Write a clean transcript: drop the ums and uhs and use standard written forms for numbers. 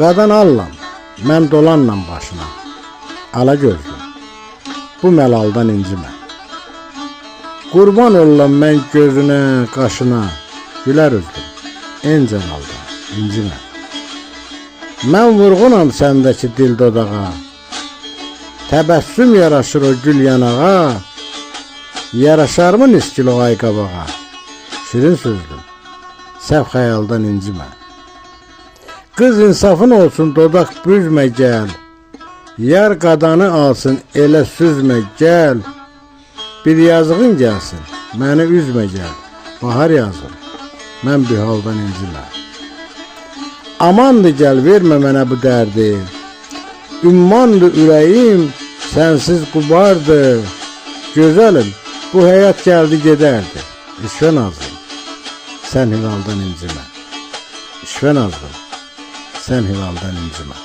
Qadan allam, mən dolanlam başına. Ala gözlüm, bu məlaldan incimə. Qurban ollam mən gözünə, qaşına, gülər üzlüm, en cəlaldan incimə. Mən vurğunam səndəki dil dodağa, təbəssüm yaraşır o gül yanağa, yaraşarmı niskil o ay qabağa, şirin sözlüm, səhv xəyaldan incimə. Qız insafın olsun dodaq büzmə gəl, yar qadanı alsın elə süzmə gəl, bir yazığın gəlsin, məni üzmə gəl, bahar yazım, mən bir haldan incimə. Amandı gəl, vermə mənə bu dərdi, ümmandı ürəyim, sənsiz qubardı, gözəlim, bu həyat gəldi gedərdi, İşvə nazlım, sən hilaldan incimə, İşvə nazlım, sən hilaldan incimə.